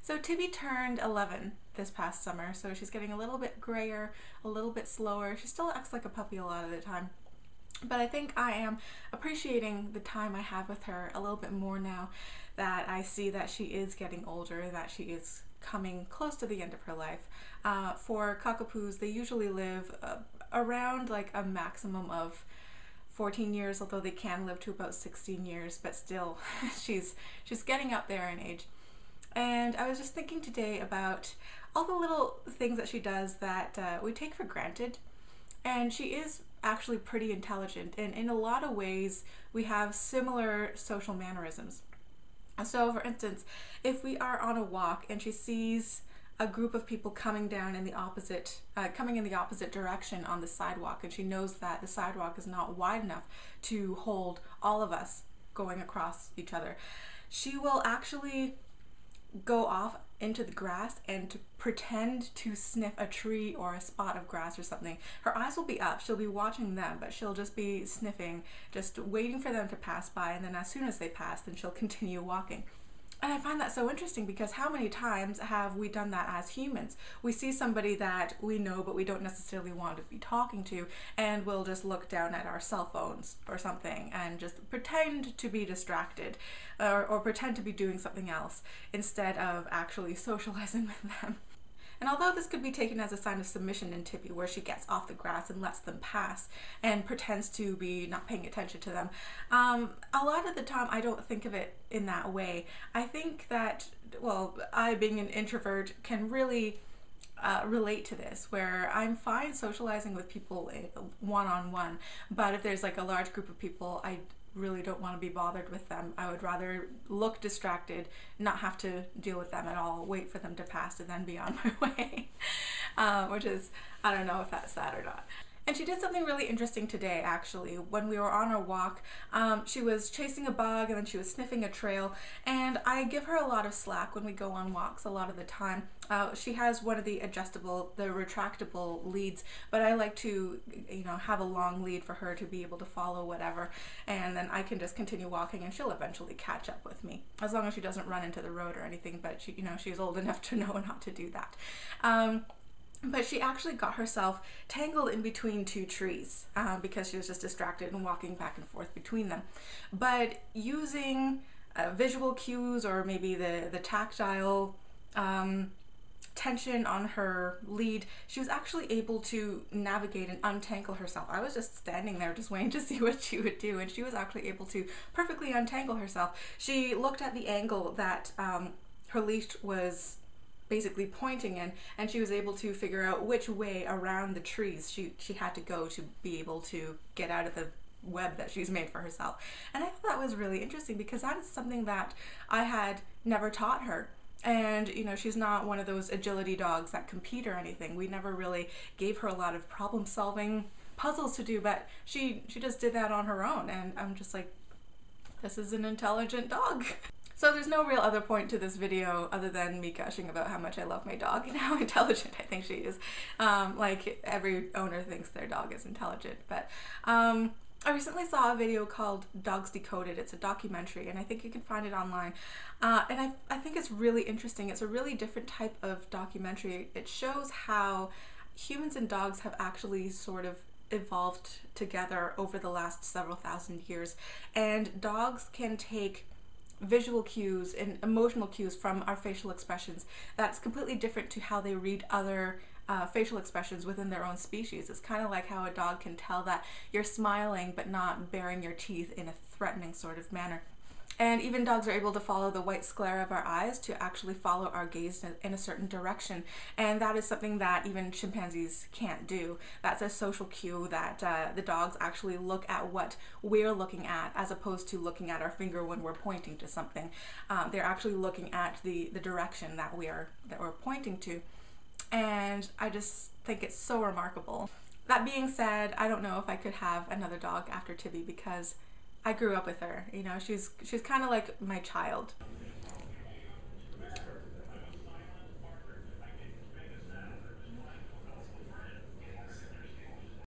So Tibby turned 11 this past summer, so she's getting a little bit grayer, a little bit slower. She still acts like a puppy a lot of the time. But I think I am appreciating the time I have with her a little bit more now that I see that she is getting older, that she is coming close to the end of her life. For cockapoos, they usually live around like a maximum of 14 years, although they can live to about 16 years, but still she's getting up there in age. And I was just thinking today about all the little things that she does that we take for granted. And she is actually pretty intelligent, and in a lot of ways we have similar social mannerisms. So for instance, if we are on a walk and she sees a group of people coming down in the opposite direction on the sidewalk, and she knows that the sidewalk is not wide enough to hold all of us going across each other, she will actually go off into the grass and to pretend to sniff a tree or a spot of grass or something. Her eyes will be up, she'll be watching them, but she'll just be sniffing, just waiting for them to pass by, and then as soon as they pass, then she'll continue walking. And I find that so interesting because how many times have we done that as humans? We see somebody that we know but we don't necessarily want to be talking to, and we'll just look down at our cell phones or something and just pretend to be distracted or pretend to be doing something else instead of actually socializing with them. And although this could be taken as a sign of submission in Tibby, where she gets off the grass and lets them pass and pretends to be not paying attention to them, a lot of the time I don't think of it in that way. I think that, well, I being an introvert can really relate to this, where I'm fine socializing with people one-on-one, but if there's like a large group of people, I really don't want to be bothered with them. I would rather look distracted, not have to deal with them at all, wait for them to pass and then be on my way. Which is, I don't know if that's sad or not. And she did something really interesting today, actually. When we were on our walk, she was chasing a bug and then she was sniffing a trail, and I give her a lot of slack when we go on walks a lot of the time. She has one of the retractable leads, but I like to, have a long lead for her to be able to follow whatever, and then I can just continue walking and she'll eventually catch up with me, as long as she doesn't run into the road or anything, but she's old enough to know not to do that. But she actually got herself tangled in between two trees because she was just distracted and walking back and forth between them. But using visual cues or maybe the tactile tension on her lead, she was actually able to navigate and untangle herself. I was just standing there just waiting to see what she would do, and she was actually able to perfectly untangle herself. She looked at the angle that her leash was basically pointing in, and she was able to figure out which way around the trees she had to go to be able to get out of the web that she's made for herself. And I thought that was really interesting because that is something that I had never taught her. And she's not one of those agility dogs that compete or anything. We never really gave her a lot of problem solving puzzles to do, but she just did that on her own, and I'm just like, this is an intelligent dog. So there's no real other point to this video other than me gushing about how much I love my dog and how intelligent I think she is. Like every owner thinks their dog is intelligent. But I recently saw a video called Dogs Decoded. It's a documentary, and I think you can find it online. And I think it's really interesting. It's a really different type of documentary. It shows how humans and dogs have actually sort of evolved together over the last several thousand years. And dogs can take visual cues and emotional cues from our facial expressions that's completely different to how they read other facial expressions within their own species. It's kind of like how a dog can tell that you're smiling but not baring your teeth in a threatening sort of manner. And even dogs are able to follow the white sclera of our eyes to actually follow our gaze in a certain direction. And that is something that even chimpanzees can't do. That's a social cue that the dogs actually look at what we're looking at, as opposed to looking at our finger when we're pointing to something. They're actually looking at the direction that we're pointing to. And I just think it's so remarkable. That being said, I don't know if I could have another dog after Tibby because I grew up with her. She's kind of like my child.